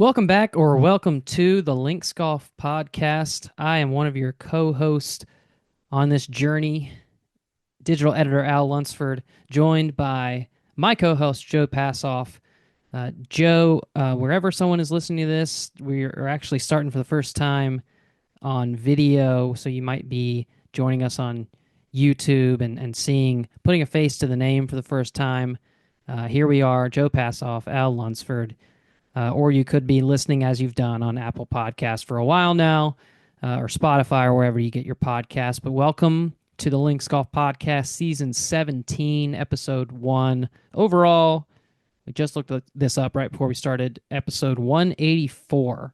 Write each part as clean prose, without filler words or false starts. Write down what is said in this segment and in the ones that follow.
Welcome back, or welcome to the Links Golf Podcast. I am one of your co-hosts on this journey, digital editor Al Lunsford, joined by my co-host Joe Passov. Joe, wherever someone is listening to this, we are actually starting for the first time on video, so you might be joining us on YouTube and seeing, putting a face to the name for the first time. Here we are, Joe Passov, Al Lunsford. Or you could be listening as you've done on Apple Podcasts for a while now, or Spotify, or wherever you get your podcasts. But welcome to the Links Golf Podcast, Season 17, Episode 1. Overall, we just looked this up right before we started, Episode 184.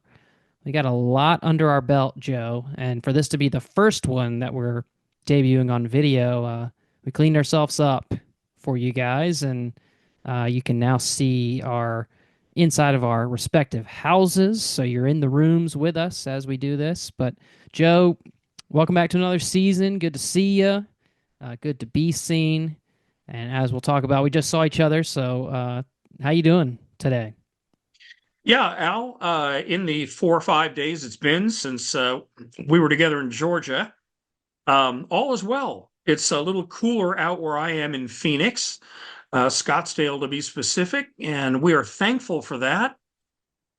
We got a lot under our belt, Joe, and for this to be the first one that we're debuting on video, we cleaned ourselves up for you guys, and you can now see our inside of our respective houses. So you're in the rooms with us as we do this. But Joe, welcome back to another season. Good to see you. Good to be seen. And as we'll talk about, we just saw each other. So how you doing today? Yeah, Al, in the 4 or 5 days it's been since we were together in Georgia, all is well. It's a little cooler out where I am in Phoenix, Scottsdale to be specific, and we are thankful for that.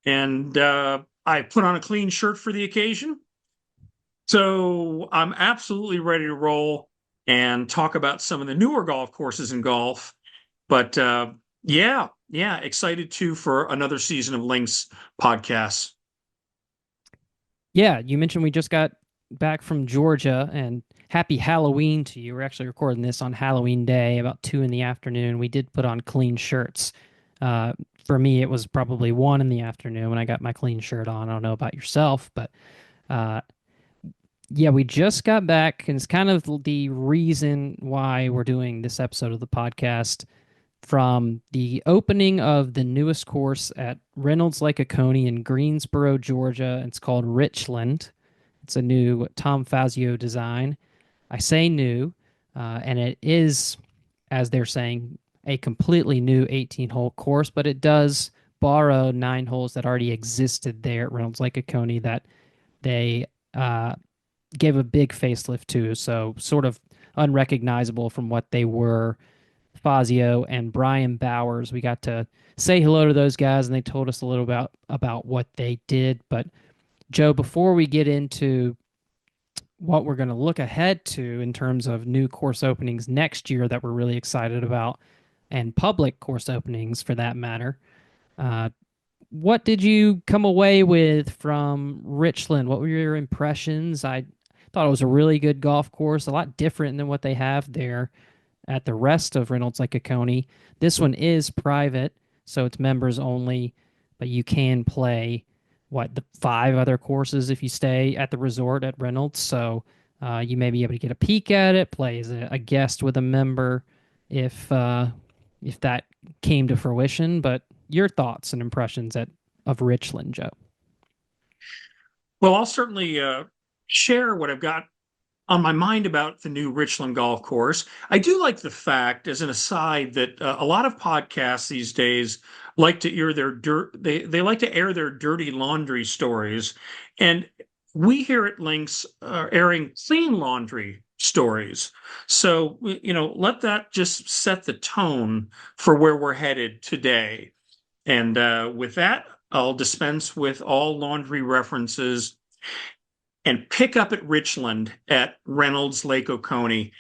And I put on a clean shirt for the occasion. So I'm absolutely ready to roll and talk about some of the newer golf courses in golf. But yeah, excited too for another season of Links podcasts. Yeah, you mentioned we just got back from Georgia, and happy Halloween to you. We're actually recording this on Halloween Day, about 2 in the afternoon. We did put on clean shirts. Uh, for me, it was probably 1 in the afternoon when I got my clean shirt on. I don't know about yourself, but uh, yeah, we just got back, and it's kind of the reason why we're doing this episode of the podcast from the opening of the newest course at Reynolds Lake Oconee in Greensboro, Georgia. It's called Richland. It's a new Tom Fazio design. I say new, and it is, as they're saying, a completely new 18-hole course, but it does borrow 9 holes that already existed there at Reynolds Lake Oconee that they gave a big facelift to, so sort of unrecognizable from what they were. Fazio and Brian Bowers. We got to say hello to those guys, and they told us a little about what they did. But Joe, before we get into what we're going to look ahead to in terms of new course openings next year that we're really excited about, and public course openings for that matter, uh, what did you come away with from Richland? What were your impressions? I thought it was a really good golf course, a lot different than what they have there at the rest of Reynolds Lake Oconee. This one is private, so it's members only, but you can play the 5 other courses if you stay at the resort at Reynolds. So you may be able to get a peek at it, play as a guest with a member if that came to fruition. But your thoughts and impressions of Richland, Joe? Well, I'll certainly share what I've got on my mind about the new Richland golf course. I do like the fact, as an aside, that a lot of podcasts these days like to air their dirt. They like to air their dirty laundry stories, and we here at Links are airing clean laundry stories. So let that just set the tone for where we're headed today. And with that, I'll dispense with all laundry references and pick up at Richland at Reynolds Lake Oconee.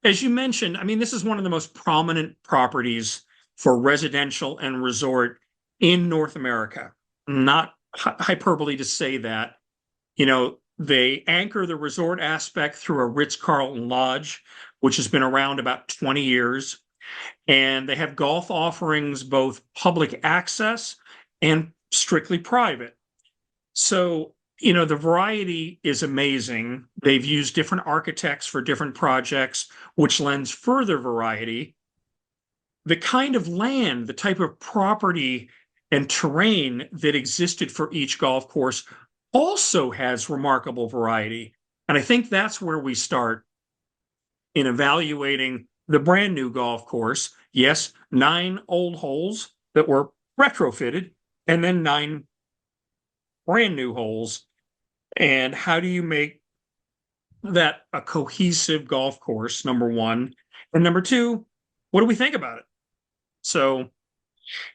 As you mentioned, I mean, this is one of the most prominent properties for residential and resort in North America. Not hyperbole to say that. They anchor the resort aspect through a Ritz-Carlton Lodge, which has been around about 20 years. And they have golf offerings, both public access and strictly private. So the variety is amazing. They've used different architects for different projects, which lends further variety. The kind of land, the type of property and terrain that existed for each golf course also has remarkable variety. And I think that's where we start in evaluating the brand new golf course. Yes, 9 old holes that were retrofitted, and then 9 brand new holes. And how do you make that a cohesive golf course, number one? And number two, what do we think about it? So,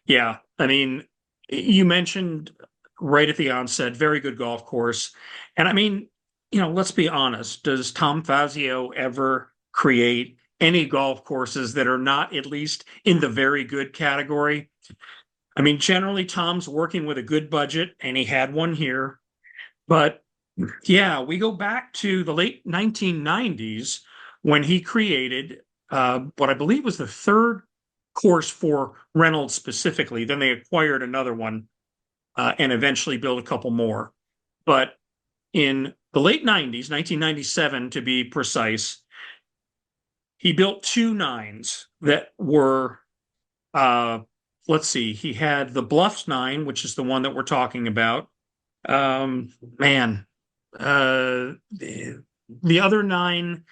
yeah, I mean, you mentioned right at the onset, very good golf course. And I mean, let's be honest, does Tom Fazio ever create any golf courses that are not at least in the very good category? I mean, generally, Tom's working with a good budget, and he had one here. But yeah, we go back to the late 1990s when he created what I believe was the third course for Reynolds specifically. Then they acquired another one and eventually built a couple more. But in the late 90s, 1997 to be precise, he built two nines that were, uh, let's see, he had the Bluffs nine, which is the one that we're talking about. Man, the other nine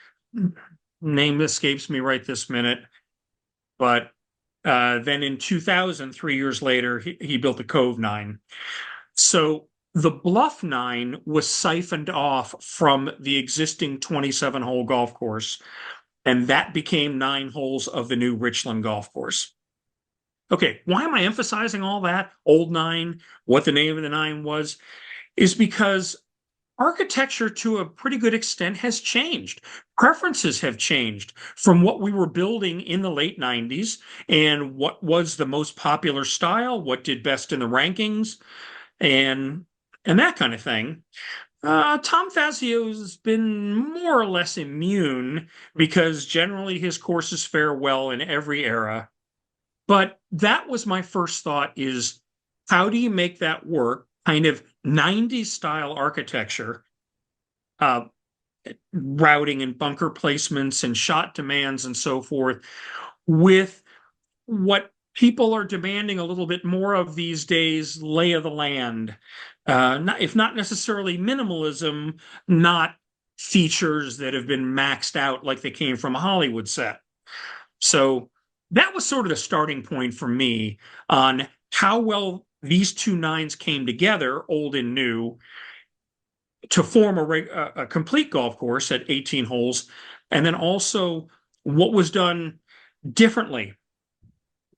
name escapes me right this minute, but then in 2000, 3 years later, he built the Cove nine. So the Bluff nine was siphoned off from the existing 27 hole golf course, and that became 9 holes of the new Richland golf course. Okay, why am I emphasizing all that? Old nine, what the name of the nine was, is because architecture to a pretty good extent has changed. Preferences have changed from what we were building in the late 90s and what was the most popular style, what did best in the rankings, and that kind of thing. Tom Fazio's been more or less immune because generally his courses fare well in every era. But that was my first thought is how do you make that work? Kind of 90s style architecture, uh, routing and bunker placements and shot demands and so forth, with what people are demanding a little bit more of these days, lay of the land. If not necessarily minimalism, not features that have been maxed out like they came from a Hollywood set. So that was sort of the starting point for me on how well these two nines came together, old and new, to form a complete golf course at 18 holes, and then also what was done differently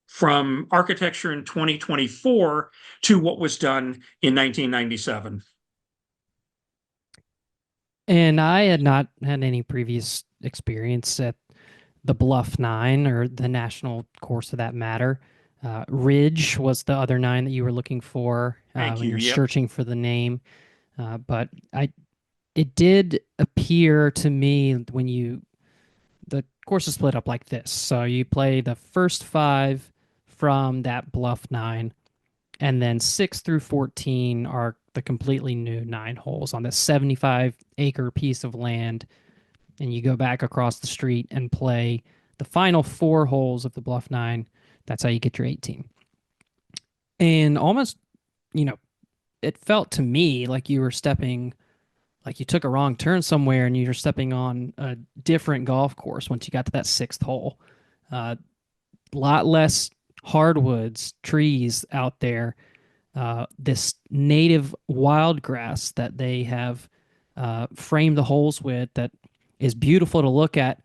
from architecture in 2024 to what was done in 1997. And I had not had any previous experience at the Bluff Nine or the national course for that matter. Ridge was the other nine that you were looking for Thank when you. you're Yep. searching for the name. But it did appear to me when the course is split up like this. So you play the first 5 from that Bluff Nine, and then 6 through 14 are the completely new 9 holes on this 75-acre piece of land. And you go back across the street and play the final 4 holes of the Bluff Nine. That's how you get your 18. And almost, you know, it felt to me like you were stepping, like you took a wrong turn somewhere and you were stepping on a different golf course once you got to that 6th hole. A lot less hardwoods, trees out there. This native wild grass that they have framed the holes with that is beautiful to look at.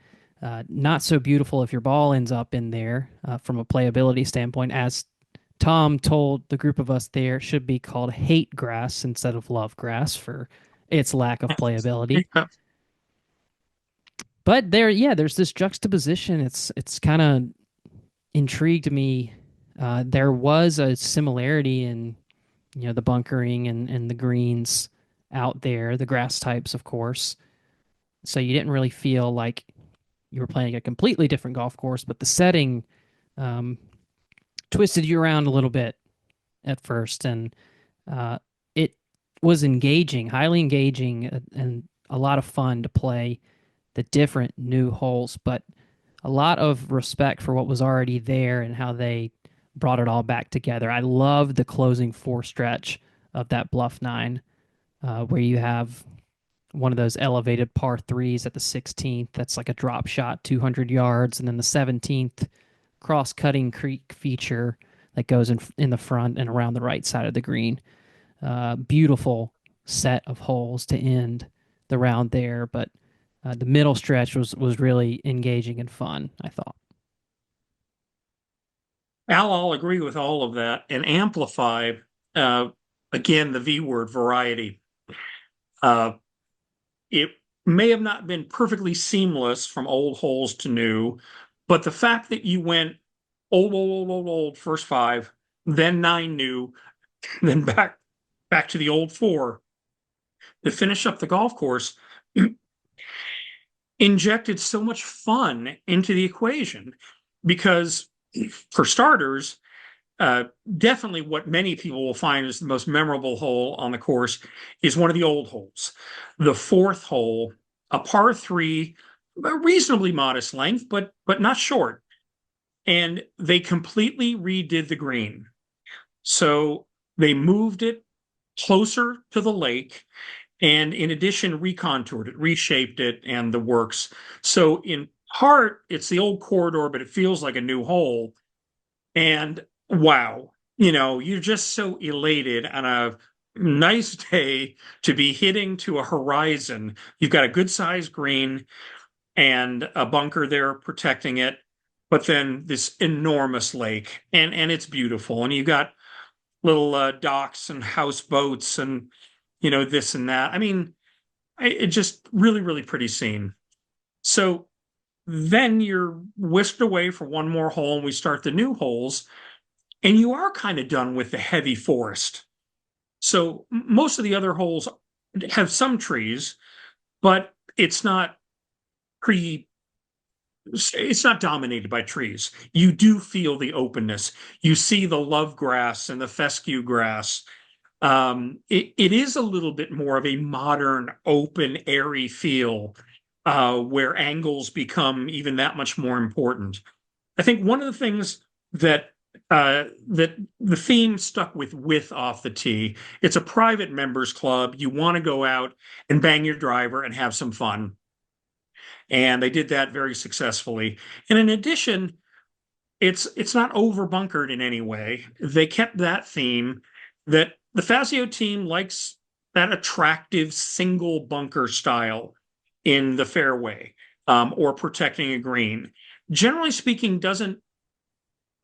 Not so beautiful if your ball ends up in there from a playability standpoint, as Tom told the group of us there, should be called hate grass instead of love grass for its lack of playability. But there's this juxtaposition. It's kind of intrigued me. There was a similarity in the bunkering and the greens out there, the grass types, of course. So you didn't really feel like you were playing a completely different golf course, but the setting um, twisted you around a little bit at first, and it was engaging, highly engaging, and a lot of fun to play the different new holes, but a lot of respect for what was already there and how they brought it all back together. I love the closing 4 stretch of that Bluff Nine, where you have one of those elevated par threes at the 16th. That's like a drop shot, 200 yards, and then the 17th cross cutting creek feature that goes in the front and around the right side of the green. beautiful set of holes to end the round there. But the middle stretch was really engaging and fun, I thought. I'll agree with all of that and amplify, uh, again, the V word variety. Uh, it may have not been perfectly seamless from old holes to new, but the fact that you went old, first five, then nine new, then back to the old four to finish up the golf course injected so much fun into the equation because, for starters, uh, definitely what many people will find is the most memorable hole on the course is one of the old holes. The fourth hole, a par three, a reasonably modest length, but not short. And they completely redid the green. So they moved it closer to the lake and in addition recontoured it, reshaped it, and the works. So in part, it's the old corridor, but it feels like a new hole. And wow, you're just so elated on a nice day to be hitting to a horizon. You've got a good sized green and a bunker there protecting it, but then this enormous lake, and it's beautiful. And you got little docks and houseboats and this and that. I mean, it just really, really pretty scene. So then you're whisked away for one more hole, and we start the new holes, and you are kind of done with the heavy forest. So most of the other holes have some trees, but pre it's not dominated by trees. You do feel the openness. You see the love grass and the fescue grass. It is a little bit more of a modern, open, airy feel where angles become even that much more important. I think one of the things that the theme stuck with off the tee. It's a private members club. You want to go out and bang your driver and have some fun, and they did that very successfully. And in addition, it's not over bunkered in any way. They kept that theme that the Fazio team likes that attractive single bunker style in the fairway or protecting a green. Generally speaking, doesn't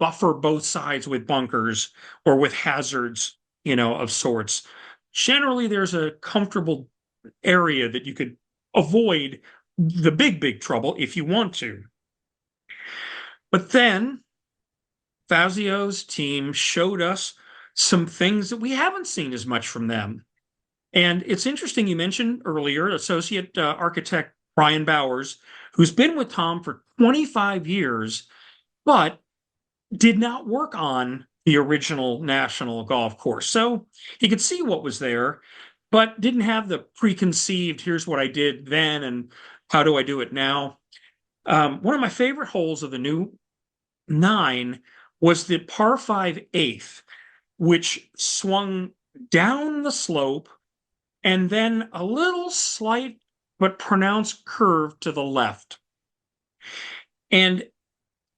buffer both sides with bunkers or with hazards, of sorts. Generally, there's a comfortable area that you could avoid the big trouble if you want to. But then Fazio's team showed us some things that we haven't seen as much from them. And it's interesting you mentioned earlier associate architect Brian Bowers, who's been with Tom for 25 years, but did not work on the original national golf course. So he could see what was there, but didn't have the preconceived, here's what I did then and how do I do it now. One of my favorite holes of the new nine was the par 5 eighth, which swung down the slope and then a little slight but pronounced curve to the left. And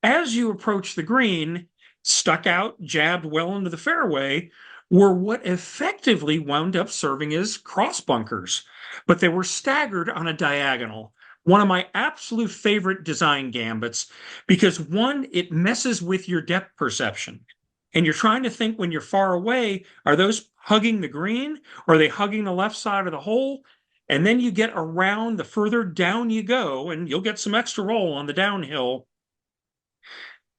as you approach the green, stuck out, jabbed well into the fairway, were what effectively wound up serving as cross bunkers, but they were staggered on a diagonal. One of my absolute favorite design gambits because one, it messes with your depth perception. And you're trying to think when you're far away, are those hugging the green? Or are they hugging the left side of the hole? And then you get around the further down you go, and you'll get some extra roll on the downhill.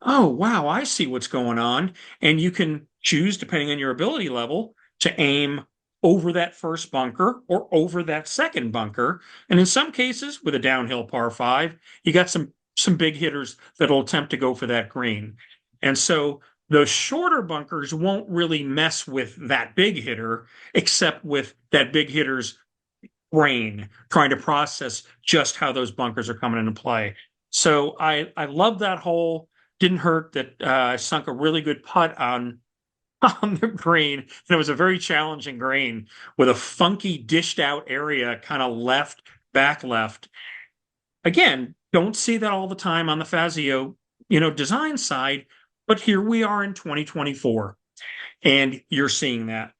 Oh, wow, I see what's going on. And you can choose, depending on your ability level, to aim over that first bunker or over that second bunker. And in some cases, with a downhill par 5, you got some big hitters that'll attempt to go for that green. And so those shorter bunkers won't really mess with that big hitter, except with that big hitter's brain trying to process just how those bunkers are coming into play. So I love that hole. Didn't hurt that I sunk a really good putt on the green. And it was a very challenging green with a funky dished out area, kind of left, back left. Again, don't see that all the time on the Fazio, design side, but here we are in 2024. And you're seeing that.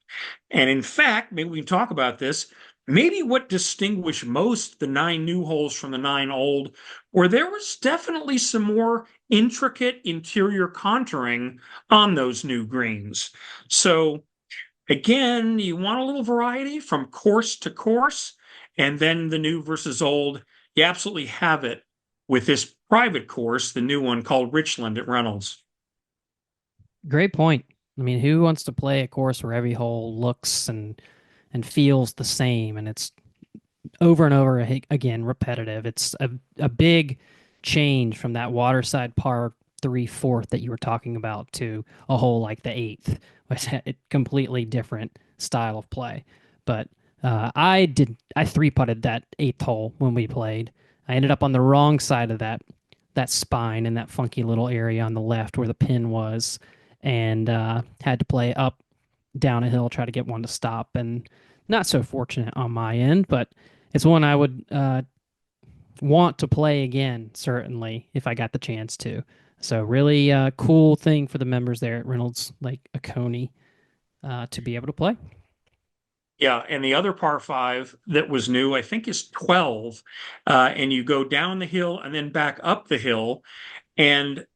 And in fact, maybe we can talk about this. Maybe what distinguished most the nine new holes from the nine old, where there was definitely some more intricate interior contouring on those new greens. So again, you want a little variety from course to course, and then the new versus old. You absolutely have it with this private course, the new one called Richland at Reynolds. Great point. I mean, who wants to play a course where every hole looks and feels the same and it's over and over again repetitive? It's a big change from that waterside par three fourth that you were talking about to a hole like the eighth, which had a completely different style of play. But I three putted that eighth hole when we played. I ended up on the wrong side of that spine in that funky little area on the left where the pin was, and had to play up down a hill, try to get one to stop, and not so fortunate on my end, but it's one I would want to play again, certainly, if I got the chance to. So, really cool thing for the members there at Reynolds Lake Oconee to be able to play. Yeah, and the other par five that was new, I think, is 12. And you go down the hill and then back up the hill. And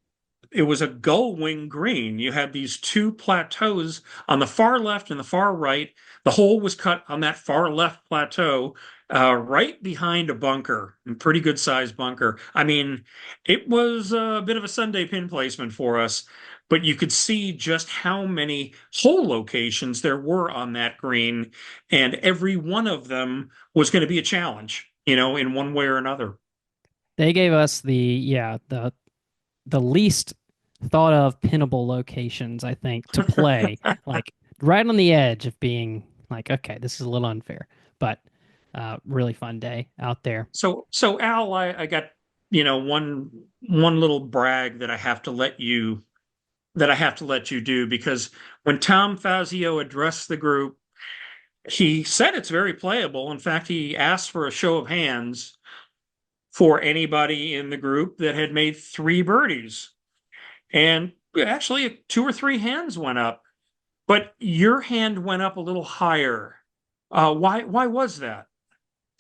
it was a gull wing green. You had these two plateaus on the far left and the far right. The hole was cut on that far left plateau, right behind a bunker, a pretty good sized bunker. I mean, it was a bit of a Sunday pin placement for us, but you could see just how many hole locations there were on that green, and every one of them was going to be a challenge, in one way or another. They gave us the least thought of pinnable locations, I think, to play. Like right on the edge of being like, okay, this is a little unfair, but really fun day out there. So Al, I got one little brag that I have to let you do, because when Tom Fazio addressed the group, he said it's very playable. In fact, he asked for a show of hands for anybody in the group that had made three birdies, and actually two or three hands went up, but your hand went up a little higher. Why was that?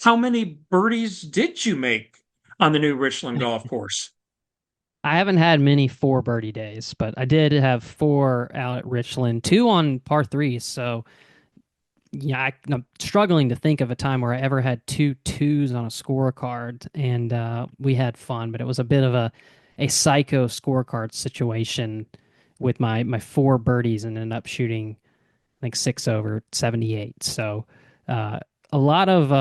How many birdies did you make on the new Richland golf course? I haven't had many four birdie days, but I did have four out at Richland, two on par threes. So yeah, I'm struggling to think of a time where I ever had two twos on a scorecard, and we had fun. But it was a bit of a psycho scorecard situation with my four birdies and ended up shooting like six over 78. So uh, a lot of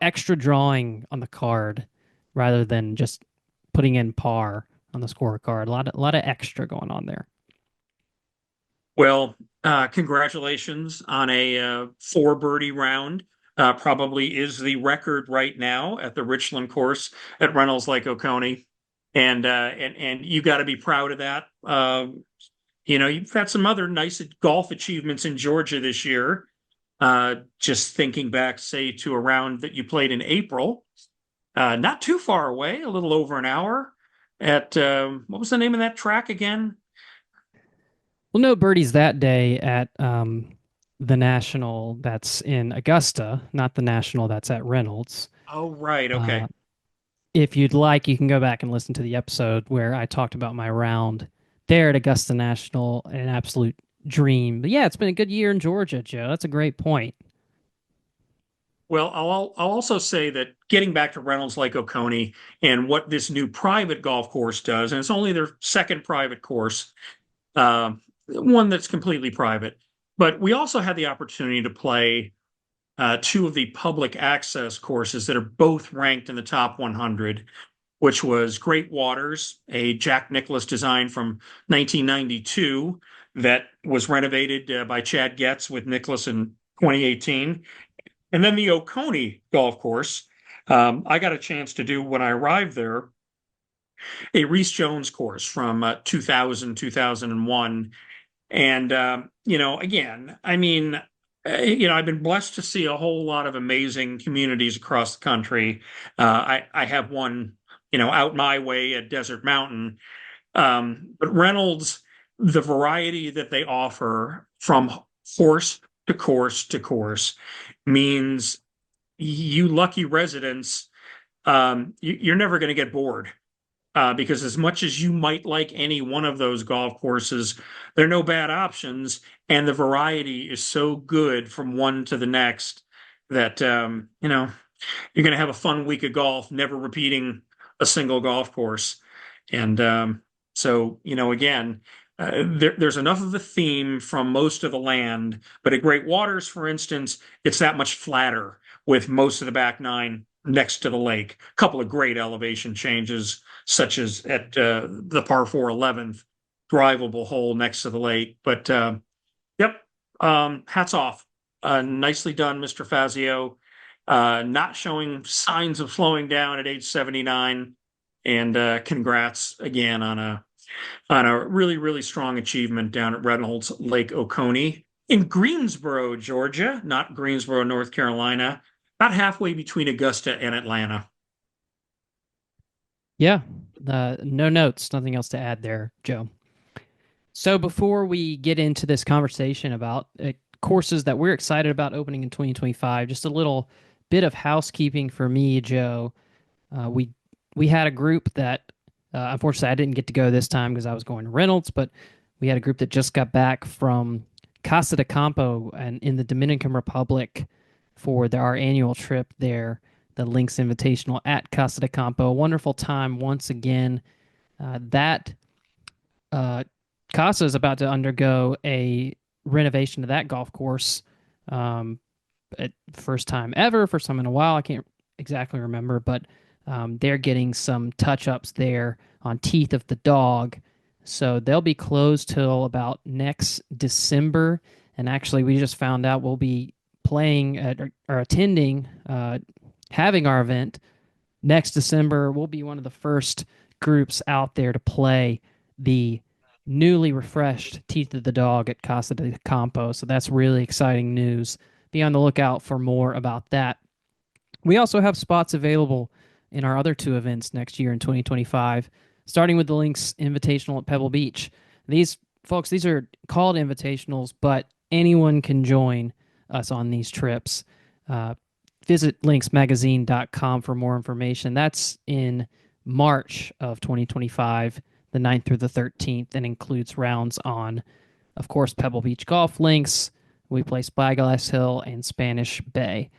extra drawing on the card rather than just putting in par on the scorecard. A lot of extra going on there. Well, congratulations on a four birdie round. Probably is the record right now at the Richland course at Reynolds Lake Oconee, and you got to be proud of that. You've had some other nice golf achievements in Georgia this year. Just thinking back, say, to a round that you played in April, not too far away, a little over an hour at what was the name of that track again? Well, no birdies that day at the National that's in Augusta, not the National that's at Reynolds. Oh, right. Uh, Okay. if you'd like, you can go back and listen to the episode where I talked about my round there at Augusta National, an absolute dream. But yeah, it's been a good year in Georgia, Joe. That's a great point. Well, I'll also say that getting back to Reynolds Lake Oconee and what this new private golf course does, and it's only their second private course, uh, one that's completely private. But we also had the opportunity to play two of the public access courses that are both ranked in the top 100, which was Great Waters, a Jack Nicklaus design from 1992 that was renovated by Chad Getz with Nicklaus in 2018. And then the Oconee golf course, I got a chance to do when I arrived there, a Reese Jones course from 2000, 2001. And, again, I mean, I've been blessed to see a whole lot of amazing communities across the country. I have one, out my way at Desert Mountain. But Reynolds the variety that they offer from course to course to course means you lucky residents, you're never going to get bored. Because as much as you might like any one of those golf courses, there are no bad options, and the variety is so good from one to the next that you're going to have a fun week of golf, never repeating a single golf course. And so, again, there's enough of a theme from most of the land, but at Great Waters, for instance, it's that much flatter with most of the back nine next to the lake. A couple of great elevation changes, such as at the par 4 11th, drivable hole next to the lake. But yep, hats off. Nicely done, Mr. Fazio. Not showing signs of slowing down at age 79. And congrats again on a really, really strong achievement down at Reynolds Lake Oconee in Greensboro, Georgia, not Greensboro, North Carolina, about halfway between Augusta and Atlanta. Yeah. No notes, nothing else to add there, Joe. So before we get into this conversation about courses that we're excited about opening in 2025, just a little bit of housekeeping for me, Joe. We had a group that unfortunately I didn't get to go this time because I was going to Reynolds, but we had a group that just got back from Casa de Campo and in the Dominican Republic for our annual trip there, the Links Invitational at Casa de Campo. A wonderful time once again. That uh, Casa is about to undergo a renovation to that golf course. Um, First time ever, first time in a while. I can't exactly remember, but they're getting some touch ups there on Teeth of the Dog. So they'll be closed till about next December. And actually, we just found out we'll be playing at, or attending, having our event next December. We'll be one of the first groups out there to play the newly refreshed Teeth of the Dog at Casa de Campo. So that's really exciting news. Be on the lookout for more about that. We also have spots available in our other two events next year in 2025, starting with the Links Invitational at Pebble Beach. These folks, these are called invitationals, but anyone can join us on these trips. Visit linksmagazine.com for more information. That's in March of 2025, the 9th through the 13th, and includes rounds on, of course, Pebble Beach Golf Links. We play Spyglass Hill and Spanish Bay.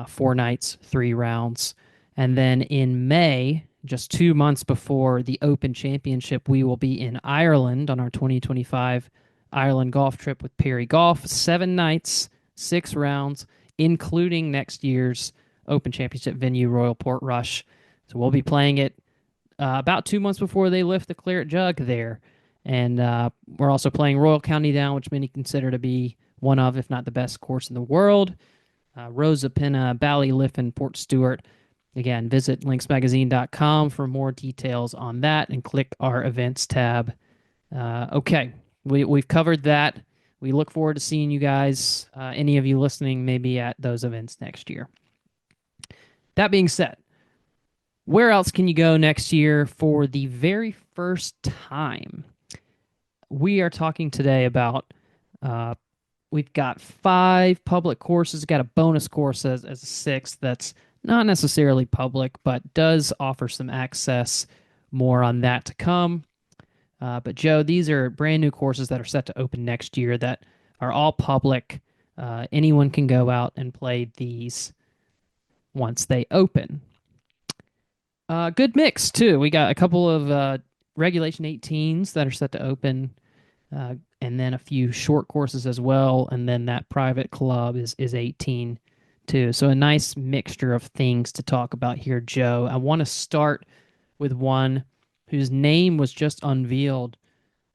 4 nights, 3 rounds. And then in May, just 2 months before the Open Championship, we will be in Ireland on our 2025 Ireland golf trip with Perry Golf. 7 nights, 6 rounds, including next year's Open Championship venue, Royal Portrush. So we'll be playing it about 2 months before they lift the claret jug there. And we're also playing Royal County Down, which many consider to be one of, if not the best course in the world. Rosa Pena, Ballyliffin, Port Stewart. Again, visit linksmagazine.com for more details on that and click our events tab. Okay, we've covered that. We look forward to seeing you guys, any of you listening, maybe at those events next year. That being said, where else can you go next year for the very first time? We are talking today about we've got 5 public courses, got a bonus course as a 6th that's not necessarily public, but does offer some access. More on that to come. But Joe, these are brand new courses that are set to open next year that are all public. Anyone can go out and play these once they open. Good mix, too. We got a couple of Regulation 18s that are set to open, and then a few short courses as well. And then that private club is 18 too. So a nice mixture of things to talk about here, Joe. I want to start with one whose name was just unveiled,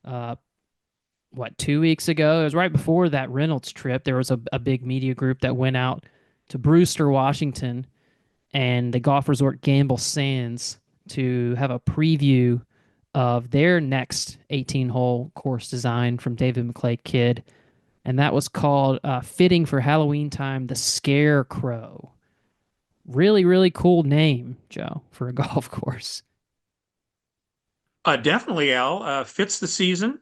2 weeks ago? It was right before that Reynolds trip. There was a big media group that went out to Brewster, Washington, and the golf resort Gamble Sands to have a preview of their next 18-hole course design from David McClay Kidd, and that was called Fitting for Halloween Time, the Scarecrow. Really, really cool name, Joe, for a golf course. Definitely, Al. Fits the season.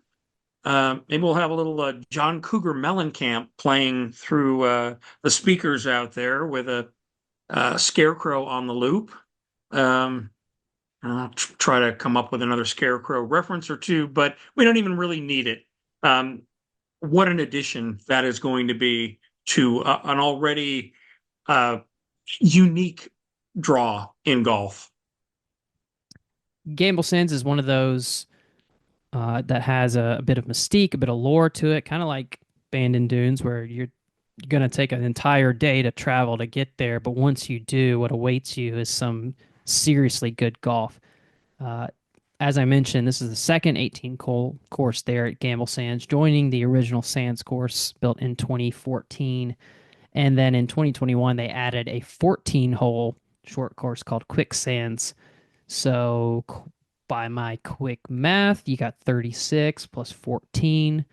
Maybe we'll have a little John Cougar Mellencamp playing through the speakers out there with a Scarecrow on the loop. Um, I'll try to come up with another Scarecrow reference or two, but we don't even really need it. Um, what an addition that is going to be to an already uh, unique draw in golf. Gamble Sands is one of those that has a bit of mystique, a bit of lore to it, kind of like Bandon Dunes, where you're going to take an entire day to travel to get there. But once you do, what awaits you is some seriously good golf. Uh, as I mentioned, this is the second 18-hole course there at Gamble Sands, joining the original Sands course built in 2014. And then in 2021, they added a 14-hole short course called Quicksands. So by my quick math, you got 36 plus 14.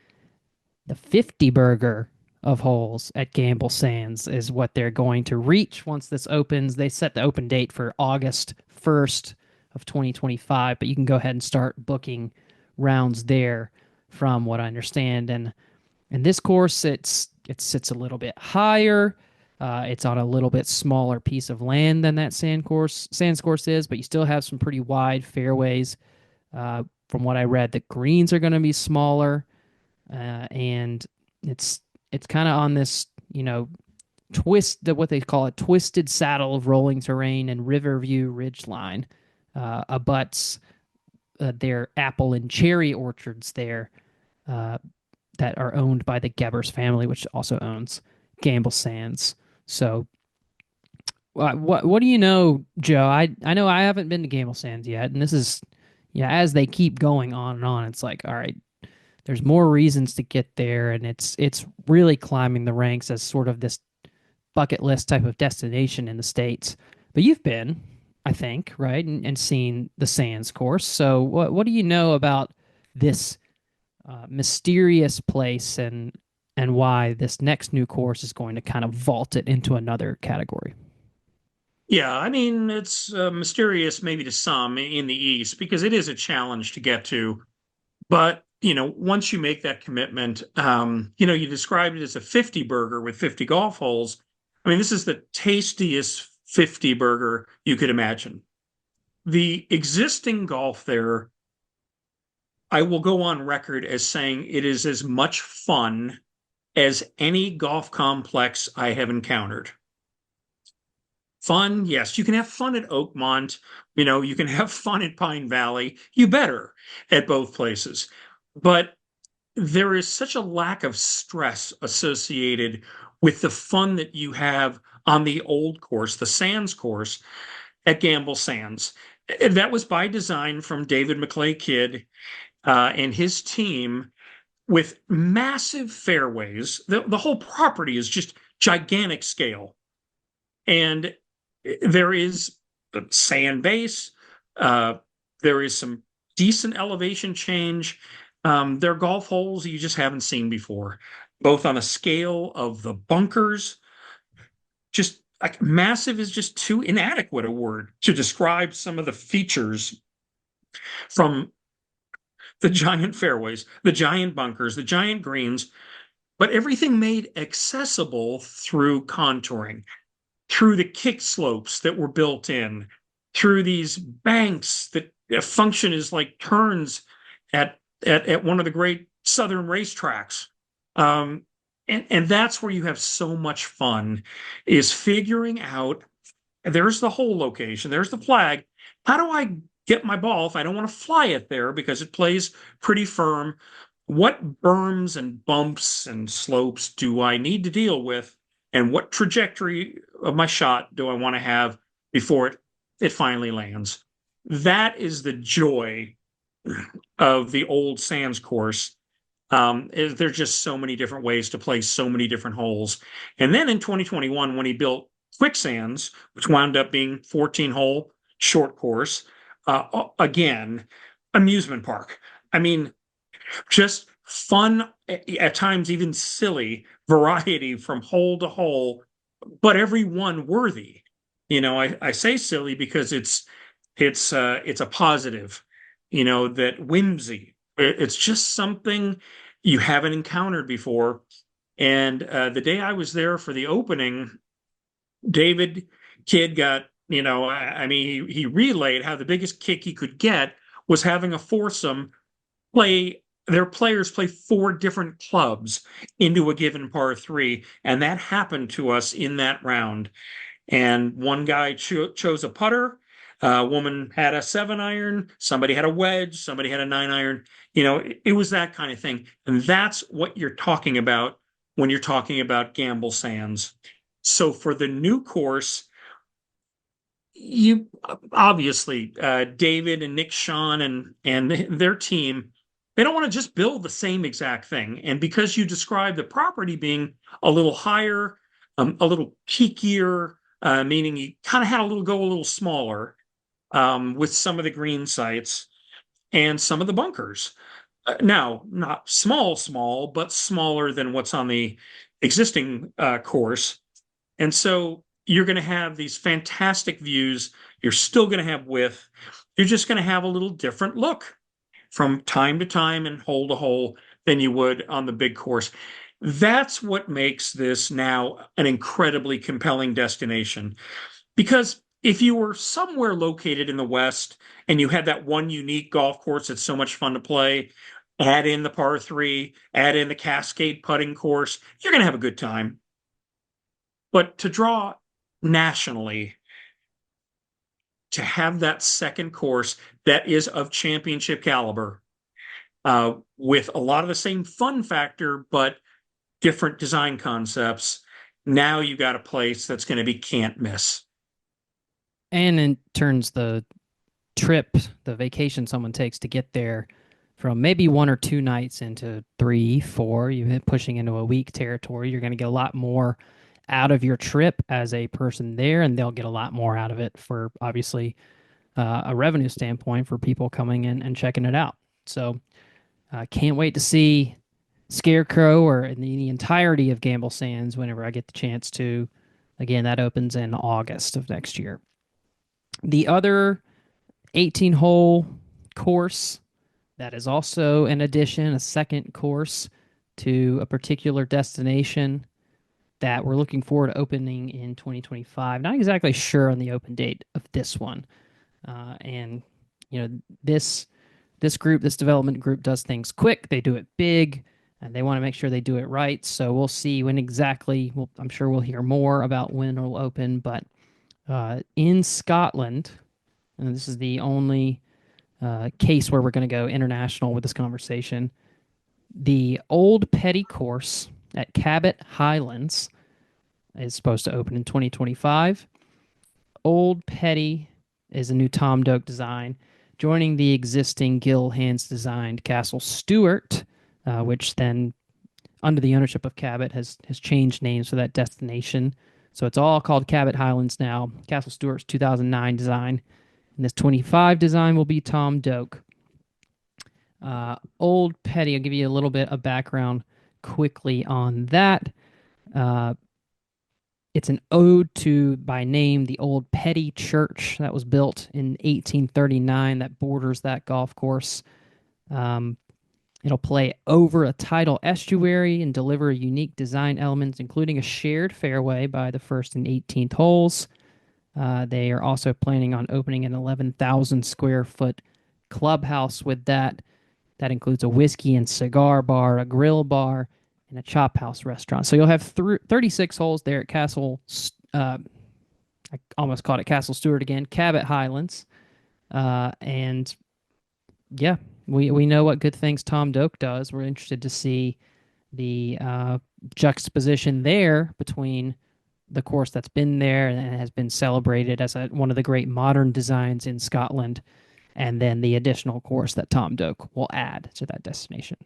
The 50 burger of holes at Gamble Sands is what they're going to reach once this opens. They set the open date for August 1st of 2025, but you can go ahead and start booking rounds there from what I understand. And this course, it sits a little bit higher. It's on a little bit smaller piece of land than that sands course is, but you still have some pretty wide fairways. From what I read, the greens are going to be smaller, and it's kind of on this what they call a twisted saddle of rolling terrain, and Riverview Ridgeline abuts their apple and cherry orchards there. That are owned by the Gebbers family, which also owns Gamble Sands. So, what do you know, Joe? I know I haven't been to Gamble Sands yet, and this is yeah. As they keep going on and on, it's like all right, there's more reasons to get there, and it's really climbing the ranks as sort of this bucket list type of destination in the States. But you've been, I think, right, and seen the Sands course. So what do you know about this mysterious place and why this next new course is going to kind of vault it into another category? Yeah, I mean, it's mysterious maybe to some in the East because it is a challenge to get to. But, once you make that commitment, you described it as a 50 burger with 50 golf holes. I mean, this is the tastiest 50 burger you could imagine. The existing golf there, I will go on record as saying it is as much fun as any golf complex I have encountered. Fun, yes, you can have fun at Oakmont. You can have fun at Pine Valley. You better at both places. But there is such a lack of stress associated with the fun that you have on the old course, the Sands course at Gamble Sands. That was by design from David McClay Kidd and his team with massive fairways. The whole property is just gigantic scale. And there is a sand base. Uh, there is some decent elevation change. There are golf holes you just haven't seen before, both on a scale of the bunkers. Just like massive is just too inadequate a word to describe some of the features from the giant fairways, the giant bunkers, the giant greens, but everything made accessible through contouring, through the kick slopes that were built in, through these banks that function as like turns at one of the great southern racetracks. And that's where you have so much fun is figuring out there's the hole location, there's the flag. How do I get my ball if I don't want to fly it there because it plays pretty firm? What berms and bumps and slopes do I need to deal with? And what trajectory of my shot do I want to have before it finally lands? That is the joy of the old Sands course. There's just so many different ways to play so many different holes. And then in 2021, when he built Quicksands, which wound up being 14-hole short course, again, amusement park. I mean, just fun, at times even silly variety from hole to hole, but every one worthy. I say silly because it's a positive, that whimsy It's just something you haven't encountered before. And the day I was there for the opening, David Kidd got, I mean, he relayed how the biggest kick he could get was having a foursome play their players play four different clubs into a given par three, and that happened to us in that round. And one guy chose a putter, a woman had a 7 iron, somebody had a wedge, somebody had a 9 iron. It was that kind of thing, and that's what you're talking about when you're talking about Gamble Sands. So for the new course, you obviously David and Nick Sean and their team, they don't want to just build the same exact thing. And because you described the property being a little higher, a little peakier, meaning you kind of had go a little smaller with some of the green sites and some of the bunkers. Now, not small, but smaller than what's on the existing course. And so you're going to have these fantastic views. You're still going to have width. You're just going to have a little different look from time to time and hole to hole than you would on the big course. That's what makes this now an incredibly compelling destination. Because if you were somewhere located in the West and you had that one unique golf course that's so much fun to play, add in the par three, add in the Cascade putting course, you're going to have a good time. But to draw nationally, to have that second course that is of championship caliber, with a lot of the same fun factor, but different design concepts, now you got a place that's going to be can't miss. And it turns the trip, the vacation someone takes to get there from maybe 1 or 2 nights into 3, 4, you hit pushing into a week territory. You're going to get a lot more out of your trip as a person there, and they'll get a lot more out of it for obviously a revenue standpoint for people coming in and checking it out. So can't wait to see Scarecrow or in the entirety of Gamble Sands whenever I get the chance to. Again, that opens in August of next year. The other 18-hole course that is also an addition, a second course to a particular destination that we're looking forward to opening in 2025. Not exactly sure on the open date of this one. And this group, this development group does things quick. They do it big, and they want to make sure they do it right. So we'll see when exactly. I'm sure we'll hear more about when it'll open. But in Scotland, and this is the only case where we're going to go international with this conversation, the Old Petty course at Cabot Highlands is supposed to open in 2025. Old Petty is a new Tom Doak design, joining the existing Gil Hands designed Castle Stuart, which then, under the ownership of Cabot, has changed names for that destination. So it's all called Cabot Highlands now. Castle Stuart's 2009 design. And this 25 design will be Tom Doak. Old Petty, I'll give you a little bit of background quickly on that. It's an ode to, by name, the Old Petty Church that was built in 1839 that borders that golf course. It'll play over a tidal estuary and deliver unique design elements, including a shared fairway by the first and 18th holes. They are also planning on opening an 11,000 square foot clubhouse with that. That includes a whiskey and cigar bar, a grill bar, and a chop house restaurant. So you'll have 36 holes there at Castle, I almost called it Castle Stuart again, Cabot Highlands. And yeah, we know what good things Tom Doak does. We're interested to see the juxtaposition there between the course that's been there and has been celebrated as one of the great modern designs in Scotland, and then the additional course that Tom Doak will add to that destination.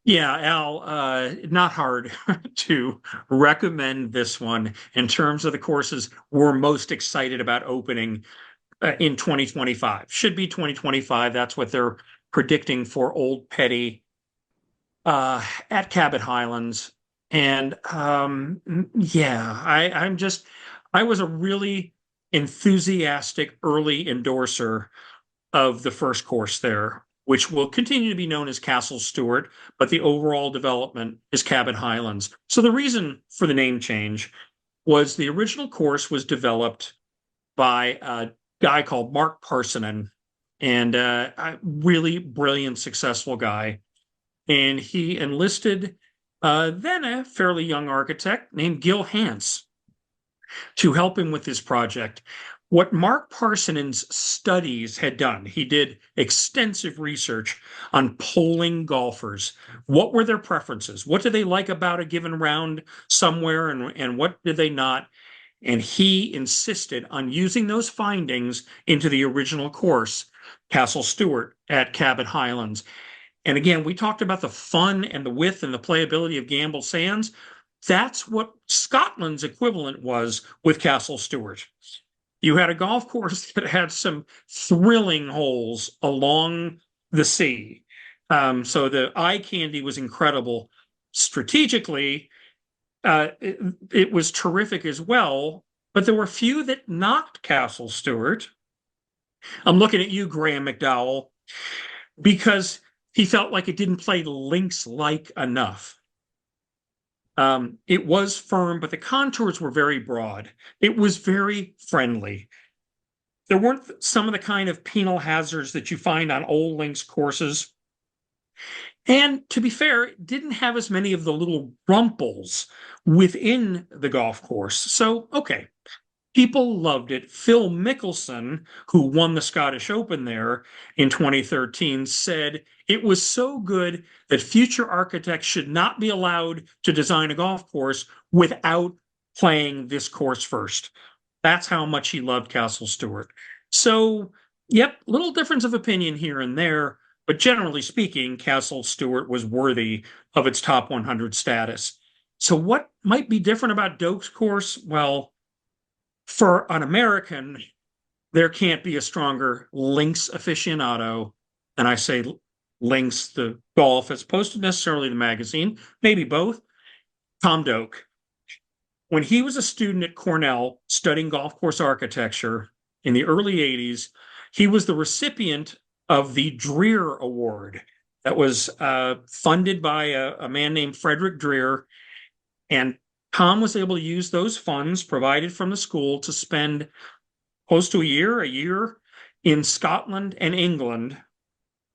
Yeah, Al, not hard to recommend this one in terms of the courses we're most excited about opening in 2025. Should be 2025. That's what they're predicting for Old Petty at Cabot Highlands. And yeah, I was a really enthusiastic early endorser of the first course there. which will continue to be known as Castle Stewart, but the overall development is Cabot Highlands. So the reason for the name change was the original course was developed by a guy called Mark Parsonen, and a really brilliant, successful guy. And he enlisted then a fairly young architect named Gil Hance to help him with this project. What Mark Parsonen's studies had done, he did extensive research on polling golfers. What were their preferences? What did they like about a given round somewhere, and what did they not? And he insisted on using those findings into the original course, Castle Stewart at Cabot Highlands. And again, we talked about the fun and the width and the playability of Gamble Sands. That's what Scotland's equivalent was with Castle Stewart. You had a golf course that had some thrilling holes along the sea. So the eye candy was incredible. Strategically, it was terrific as well, but there were a few that knocked Castle Stewart. I'm looking at you, Graham McDowell, because he felt like it didn't play links-like enough. It was firm, but the contours were very broad. It was very friendly. There weren't some of the kind of penal hazards that you find on old links courses. And to be fair, it didn't have as many of the little rumples within the golf course. So, okay, people loved it. Phil Mickelson, who won the Scottish Open there in 2013, said it was so good that future architects should not be allowed to design a golf course without playing this course first. That's how much he loved Castle Stewart. So, yep, little difference of opinion here and there, but generally speaking, Castle Stewart was worthy of its top 100 status. So, what might be different about Doak's course? Well, for an American, there can't be a stronger links aficionado. And I say links, the golf, as opposed to necessarily the magazine, maybe both. Tom Doak. When he was a student at Cornell studying golf course architecture in the early 80s, he was the recipient of the Dreer Award that was funded by a man named Frederick Dreer. And Tom was able to use those funds provided from the school to spend close to a year in Scotland and England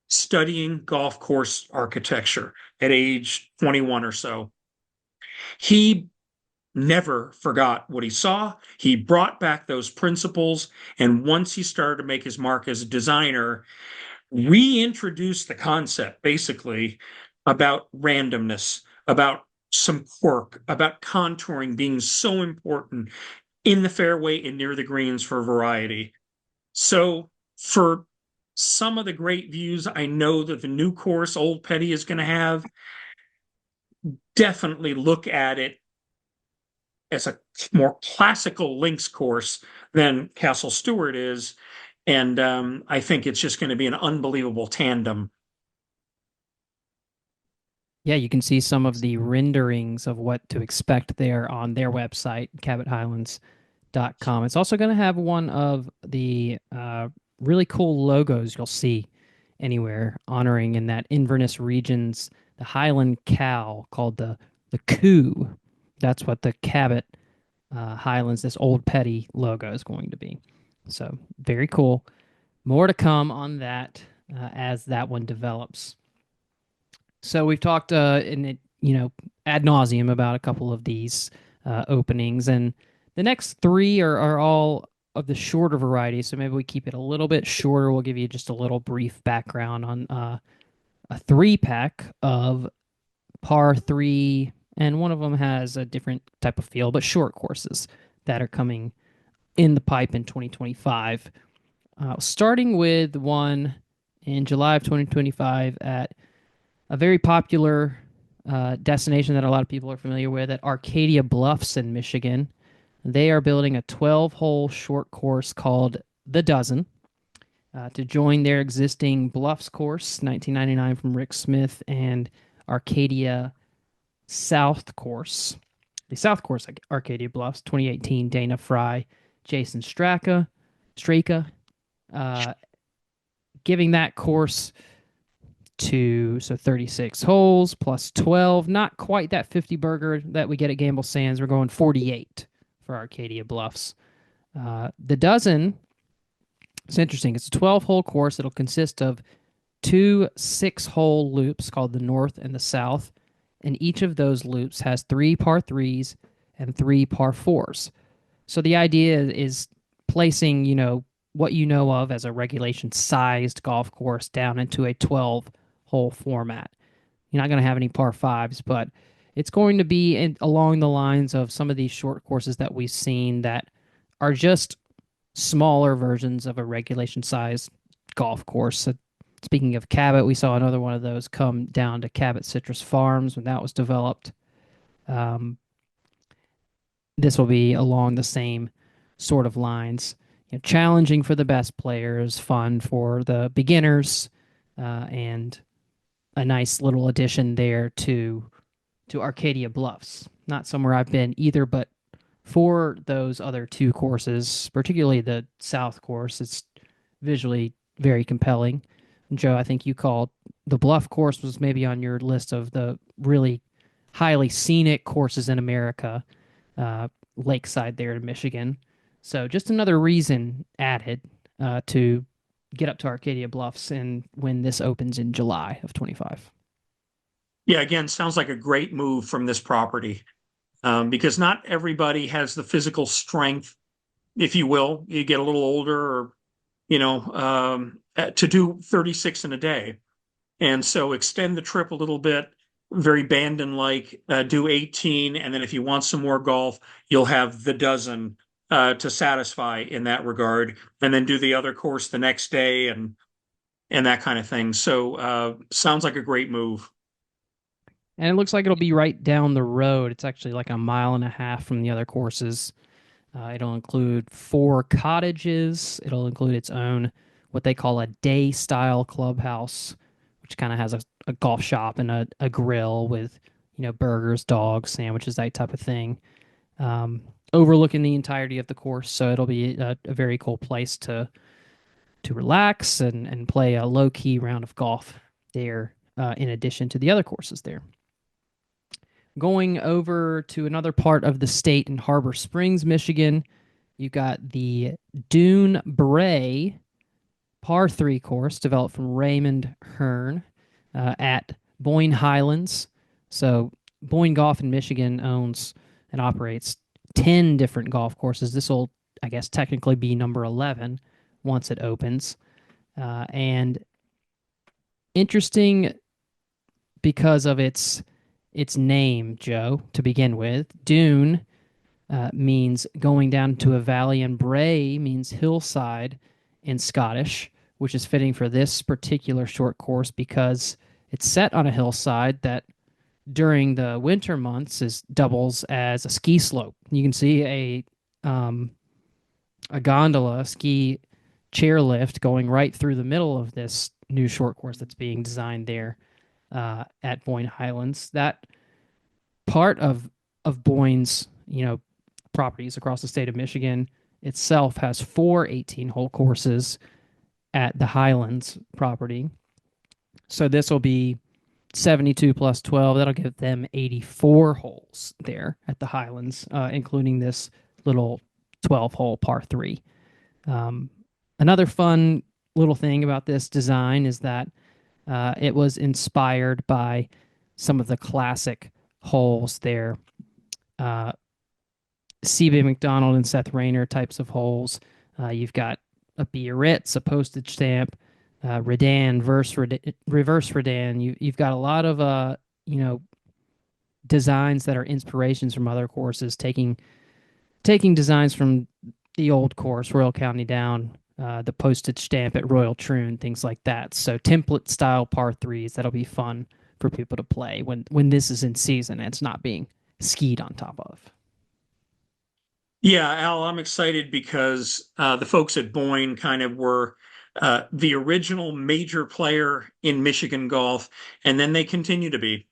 studying golf course architecture at age 21 or so. He never forgot what he saw. He brought back those principles. And once he started to make his mark as a designer, reintroduced the concept basically about randomness, about some quirk, about contouring being so important in the fairway and near the greens for variety. So for some of the great views I know that the new course Old Petty is going to have, definitely look at it as a more classical links course than Castle Stewart is. And I think it's just going to be an unbelievable tandem. Yeah, you can see some of the renderings of what to expect there on their website, cabothighlands.com. It's also going to have one of the really cool logos you'll see anywhere honoring in that Inverness region's the Highland cow called the Coo. That's what the Cabot Highlands, this Old Petty logo is going to be. So very cool. More to come on that as that one develops. So we've talked in it, ad nauseum about a couple of these openings, and the next three are all of the shorter variety. So maybe we keep it a little bit shorter. We'll give you just a little brief background on a 3-pack of par 3, and one of them has a different type of feel, but short courses that are coming in the pipe in 2025. Starting with one in July of 2025 at a very popular destination that a lot of people are familiar with at Arcadia Bluffs in Michigan. They are building a 12-hole short course called The Dozen to join their existing Bluffs course, 1999 from Rick Smith, and Arcadia South course. The South course, Arcadia Bluffs, 2018, Dana Fry, Jason Straka, giving that course so 36 holes plus 12, not quite that 50 burger that we get at Gamble Sands. We're going 48 for Arcadia Bluffs. The dozen, it's interesting. It's a 12-hole course. It'll consist of two 6-hole loops called the North and the South, and each of those loops has three par threes and three par fours. So the idea is placing, what you know of as a regulation sized golf course down into a 12-hole format. You're not going to have any par fives, but it's going to be along the lines of some of these short courses that we've seen that are just smaller versions of a regulation sized golf course. So speaking of Cabot, we saw another one of those come down to Cabot Citrus Farms when that was developed. Um, this will be along the same sort of lines. Challenging for the best players, fun for the beginners, and a nice little addition there to Arcadia Bluffs. Not somewhere I've been either, but for those other two courses, particularly the South course, it's visually very compelling. Joe, I think you called the Bluff course was maybe on your list of the really highly scenic courses in America, lakeside there in Michigan. So just another reason added to get up to Arcadia Bluffs and when this opens in July of 25. Yeah, again, sounds like a great move from this property, because not everybody has the physical strength, if you will. You get a little older, or to do 36 in a day. And so extend the trip a little bit, very Bandon like, do 18. And then if you want some more golf, you'll have the dozen to satisfy in that regard. And then do the other course the next day and that kind of thing. So sounds like a great move. And it looks like it'll be right down the road. It's actually like a mile and a half from the other courses. It'll include 4 cottages. It'll include its own, what they call a day style clubhouse, which kind of has a golf shop and a grill with, burgers, dogs, sandwiches, that type of thing, overlooking the entirety of the course. So it'll be a very cool place to relax and play a low key round of golf there, in addition to the other courses there. Going over to another part of the state in Harbor Springs, Michigan, you've got the Doon Brae par 3 course developed from Raymond Hearn at Boyne Highlands. So Boyne Golf in Michigan owns and operates 10 different golf courses. This will, I guess, technically be number 11 once it opens. And interesting because of its name, Joe, to begin with. Doon means going down to a valley, and Brae means hillside in Scottish, which is fitting for this particular short course because it's set on a hillside that during the winter months doubles as a ski slope. You can see a gondola, a ski chairlift going right through the middle of this new short course that's being designed there at Boyne Highlands. That part of Boyne's properties across the state of Michigan itself has 4 18-hole courses at the Highlands property. So this will be 72 plus 12. That'll give them 84 holes there at the Highlands, including this little 12-hole par 3. Another fun little thing about this design is that it was inspired by some of the classic holes there. C.B. McDonald and Seth Rayner types of holes. You've got a Biarritz, a postage stamp, Redan, reverse Redan. You've got a lot of designs that are inspirations from other courses, taking designs from the old course, Royal County Down, the postage stamp at Royal Troon, things like that. So template style par 3s that'll be fun for people to play when this is in season and it's not being skied on top of. Yeah, Al, I'm excited because the folks at Boyne kind of were the original major player in Michigan golf, and then they continue to be.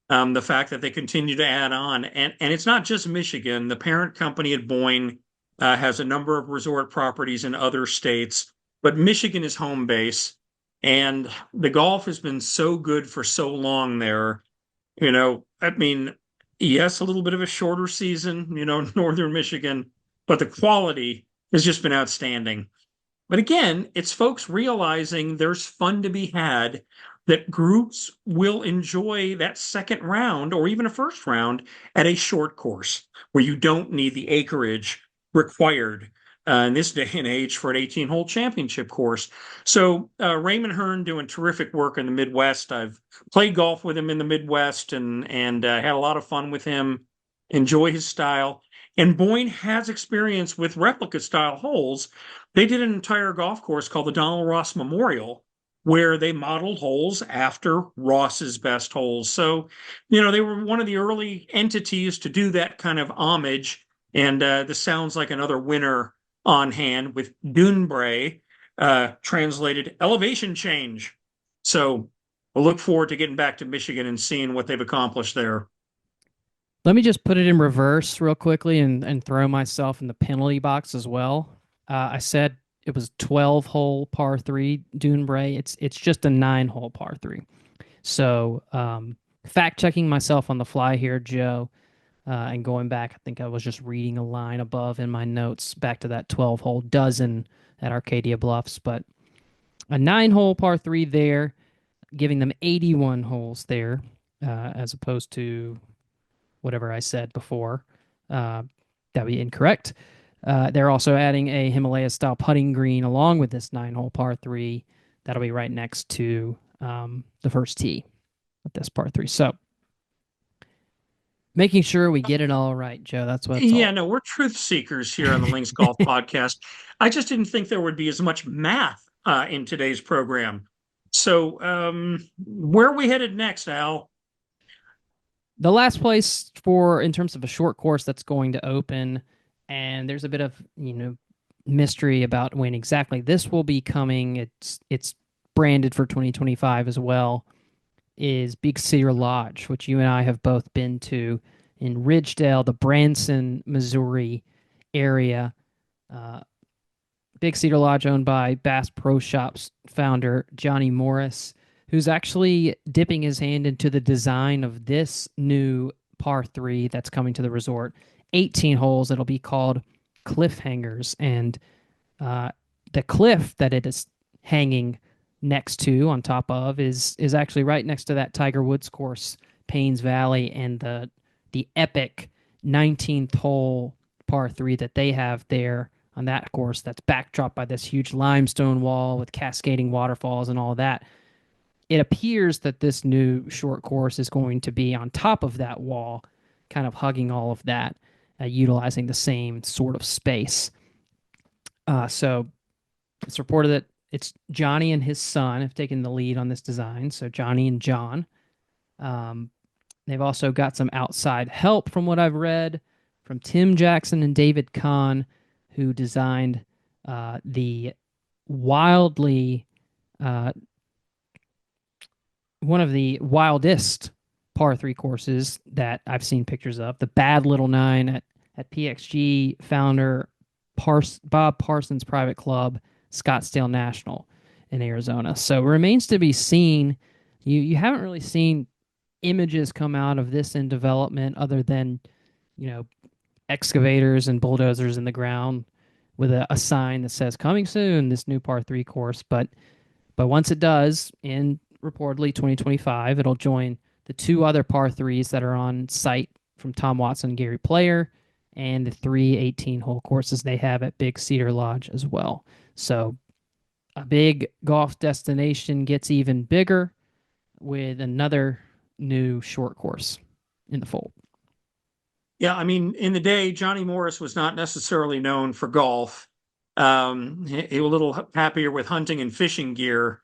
The fact that they continue to add on, and it's not just Michigan. The parent company at Boyne has a number of resort properties in other states, but Michigan is home base. And the golf has been so good for so long there. I mean, yes, a little bit of a shorter season, Northern Michigan, but the quality has just been outstanding. But again, it's folks realizing there's fun to be had, that groups will enjoy that second round or even a first round at a short course where you don't need the acreage required in this day and age for an 18-hole championship course. So Raymond Hearn doing terrific work in the Midwest. I've played golf with him in the Midwest and had a lot of fun with him. Enjoy his style. And Boyne has experience with replica style holes. They did an entire golf course called the Donald Ross Memorial, where they modeled holes after Ross's best holes. So, they were one of the early entities to do that kind of homage. And this sounds like another winner on hand with Doon Brae, translated elevation change. So we'll look forward to getting back to Michigan and seeing what they've accomplished there. Let me just put it in reverse real quickly and throw myself in the penalty box as well. I said it was 12-hole par three Doon Brae. It's just a 9-hole par three. So fact checking myself on the fly here, Joe, and going back, I think I was just reading a line above in my notes back to that 12-hole dozen at Arcadia Bluffs, but a 9-hole par three there, giving them 81 holes there, as opposed to whatever I said before. That'd be incorrect. They're also adding a Himalaya style putting green along with this 9-hole par three. That'll be right next to the first tee of this par three. So making sure we get it all right, Joe. That's what it's Yeah, all. no, we're truth seekers here on the Links Golf Podcast. I just didn't think there would be as much math in today's program. So, where are we headed next, Al? The last place for in terms of a short course that's going to open, and there's a bit of mystery about when exactly this will be coming. It's branded for 2025 as well. Is Big Cedar Lodge, which you and I have both been to in Ridgedale, the Branson, Missouri area. Uh, Big Cedar Lodge, owned by Bass Pro Shops founder Johnny Morris, who's actually dipping his hand into the design of this new par three that's coming to the resort. 18 holes. It'll be called Cliffhangers, and uh, the cliff that it is hanging next to, on top of, is actually right next to that Tiger Woods course, Paynes Valley, and the epic 19th hole par three that they have there on that course. That's backdropped by this huge limestone wall with cascading waterfalls and all that. It appears that this new short course is going to be on top of that wall, kind of hugging all of that, utilizing the same sort of space. So it's reported that it's Johnny and his son have taken the lead on this design. So Johnny and John. They've also got some outside help from what I've read from Tim Jackson and David Kahn, who designed the wildly one of the wildest par three courses that I've seen pictures of. The Bad Little Nine at PXG founder Bob Parsons Private Club, Scottsdale National in Arizona. So it remains to be seen. You haven't really seen images come out of this in development other than, excavators and bulldozers in the ground with a sign that says coming soon, this new par three course. But once it does, in reportedly 2025, it'll join the two other par threes that are on site from Tom Watson and Gary Player, and the 3 18-hole courses they have at Big Cedar Lodge as well. So a big golf destination gets even bigger with another new short course in the fold. Yeah, I mean, in the day, Johnny Morris was not necessarily known for golf. He was a little happier with hunting and fishing gear.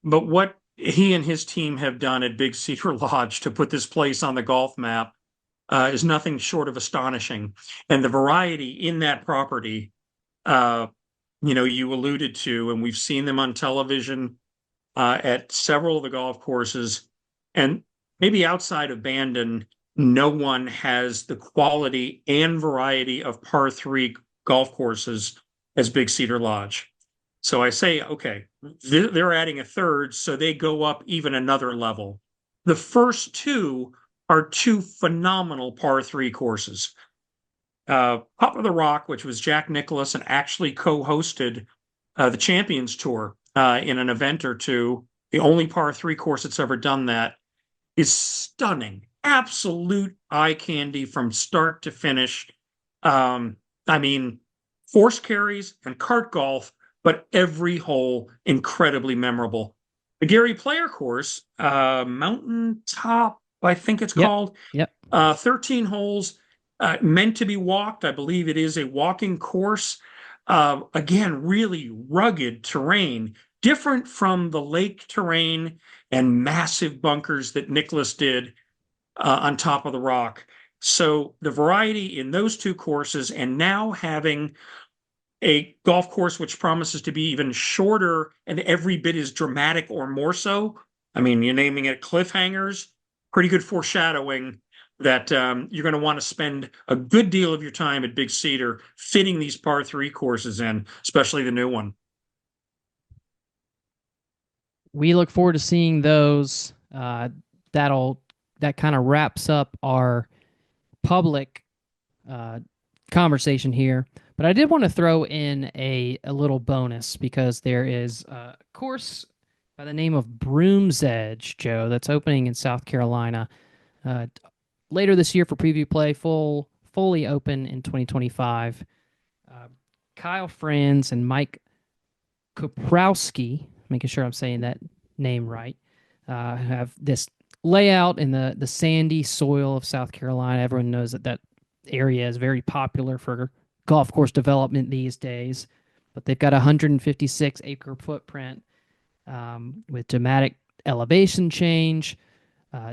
But what he and his team have done at Big Cedar Lodge to put this place on the golf map is nothing short of astonishing. And the variety in that property, you alluded to, and we've seen them on television at several of the golf courses. And maybe outside of Bandon, no one has the quality and variety of par three golf courses as Big Cedar Lodge. So I say, okay, they're adding a third, so they go up even another level. The first two are two phenomenal par three courses. Top of the Rock, which was Jack Nicklaus and actually co-hosted the Champions Tour in an event or two. The only par three course that's ever done that is stunning, absolute eye candy from start to finish. I mean, force carries and cart golf, but every hole incredibly memorable. The Gary Player course, Mountain Top, I think it's Yep. called, Yep. 13 holes, meant to be walked. I believe it is a walking course. Again, really rugged terrain, different from the lake terrain and massive bunkers that Nicholas did on top of the rock. So the variety in those two courses, and now having a golf course which promises to be even shorter and every bit as dramatic or more so. I mean, you're naming it Cliffhangers, pretty good foreshadowing that you're going to want to spend a good deal of your time at Big Cedar fitting these par three courses in, especially the new one. We look forward to seeing those. That'll that kind of wraps up our public uh, conversation here. But I did want to throw in a little bonus because there is a course by the name of Broomsedge, Joe, that's opening in South Carolina uh, later this year for preview play, fully open in 2025. Uh, Kyle Franz and Mike Koprowski, making sure I'm saying that name right, have this layout in the sandy soil of South Carolina. Everyone knows that that area is very popular for golf course development these days, but they've got a 156-acre footprint with dramatic elevation change,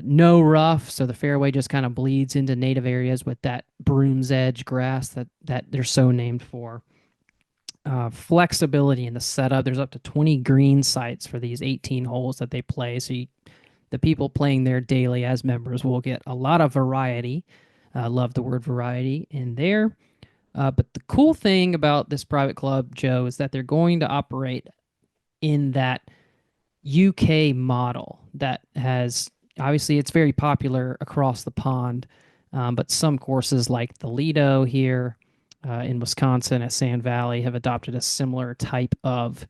no rough, so the fairway just kind of bleeds into native areas with that Broomsedge grass that they're so named for. Flexibility in the setup. There's up to 20 green sites for these 18 holes that they play. So the people playing there daily as members will get a lot of variety. Love the word variety in there. But the cool thing about this private club, Joe, is that they're going to operate in that UK model that has obviously it's very popular across the pond, but some courses like the Lido here in Wisconsin at Sand Valley have adopted a similar type of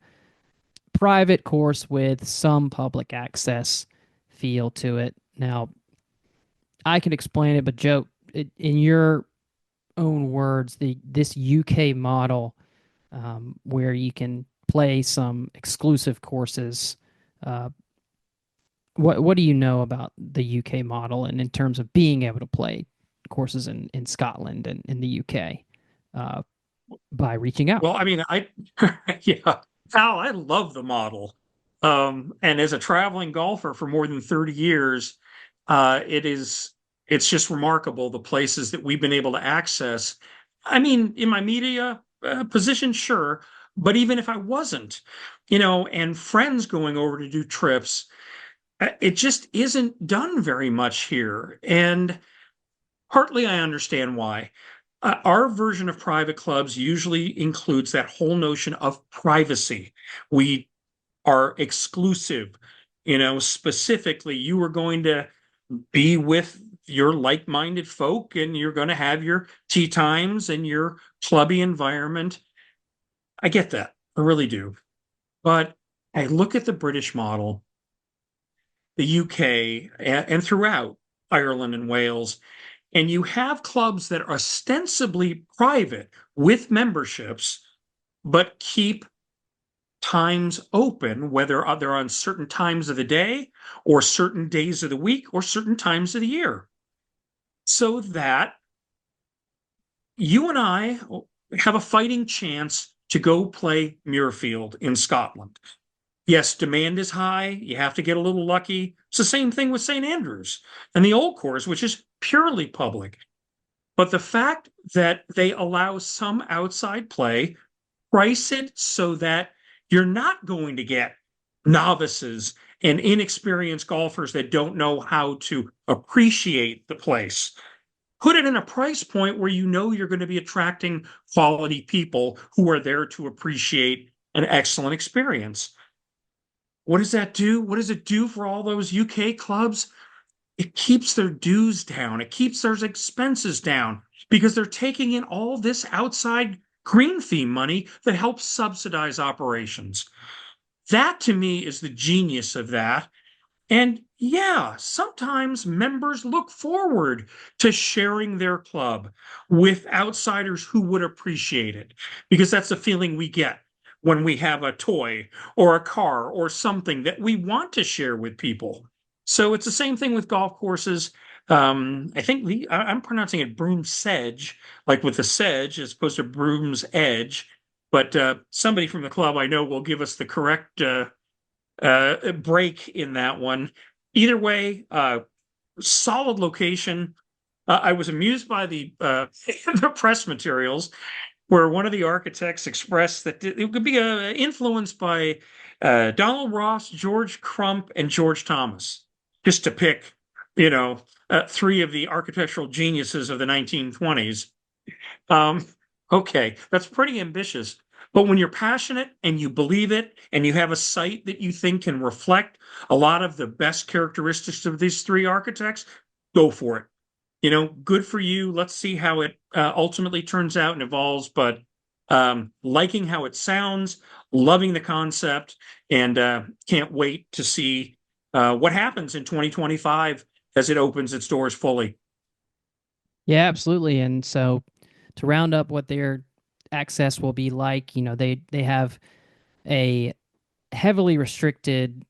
private course with some public access feel to it. Now, I can explain it, but Joe, in your own words, this UK model where you can play some exclusive courses. Uh, what do you know about the UK model, and in terms of being able to play courses in Scotland and in the UK uh, by reaching out? Well, I mean, yeah, Al, I love the model. And as a traveling golfer for more than 30 years, it's just remarkable the places that we've been able to access. I mean, in my media position, sure, but even if I wasn't, and friends going over to do trips, it just isn't done very much here. And partly I understand why. Our version of private clubs usually includes that whole notion of privacy. We are exclusive. Specifically, you are going to be with your like-minded folk and you're going to have your tea times and your clubby environment. I get that. I really do. But I look at the British model, the UK, and throughout Ireland and Wales, and you have clubs that are ostensibly private with memberships, but keep times open, whether they're on certain times of the day or certain days of the week or certain times of the year, so that you and I have a fighting chance to go play Muirfield in Scotland. Yes, demand is high. You have to get a little lucky. It's the same thing with St. Andrews and the old course, which is purely public. But the fact that they allow some outside play, price it so that you're not going to get novices and inexperienced golfers that don't know how to appreciate the place. Put it in a price point where you know you're going to be attracting quality people who are there to appreciate an excellent experience. What does that do? What does it do for all those UK clubs? It keeps their dues down. It keeps their expenses down because they're taking in all this outside green fee money that helps subsidize operations. That to me is the genius of that. And yeah, sometimes members look forward to sharing their club with outsiders who would appreciate it, because that's the feeling we get when we have a toy or a car or something that we want to share with people. So it's the same thing with golf courses. I think I'm pronouncing it Broomsedge, like with the sedge as opposed to Broom's Edge. But somebody from the club I know will give us the correct break in that one. Either way, solid location. I was amused by the the press materials where one of the architects expressed that it could be influenced by Donald Ross, George Crump, and George Thomas, just to pick, you know, three of the architectural geniuses of the 1920s. Um, okay, that's pretty ambitious. But when you're passionate and you believe it and you have a site that you think can reflect a lot of the best characteristics of these three architects, go for it. Good for you. Let's see how it ultimately turns out and evolves. But liking how it sounds, loving the concept, and can't wait to see what happens in 2025 as it opens its doors fully. Yeah, absolutely. And so to round up what their access will be like, they have a heavily restricted,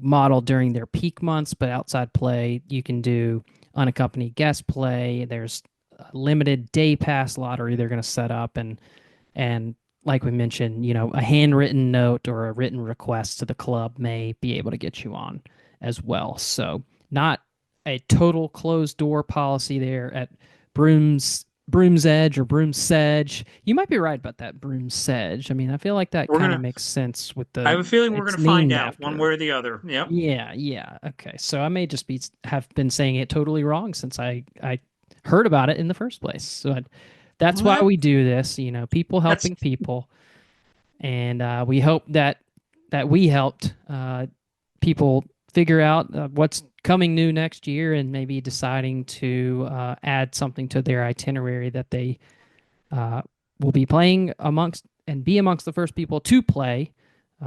model during their peak months, but outside play, you can do unaccompanied guest play. There's a limited day pass lottery they're going to set up, and like we mentioned, a handwritten note or a written request to the club may be able to get you on as well. So not a total closed door policy there at Broomsedge or Broomsedge. You might be right about that Broomsedge. I mean, I feel like that We're kind of gonna. makes sense with I have the a feeling we're it's gonna find named out one after. way or the other. Yep. Yeah, yeah. Okay. So I may just have been saying it totally wrong since I heard about it in the first place. So that's Well, why we do this, people that's helping people, and we hope that we helped people figure out what's coming new next year and maybe deciding to add something to their itinerary that they uh, will be playing amongst and be amongst the first people to play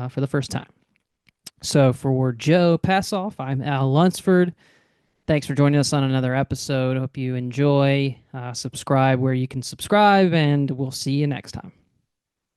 for the first time. So for Joe Passoff, I'm Al Lunsford. Thanks for joining us on another episode. Hope you enjoy. Subscribe where you can subscribe, and we'll see you next time.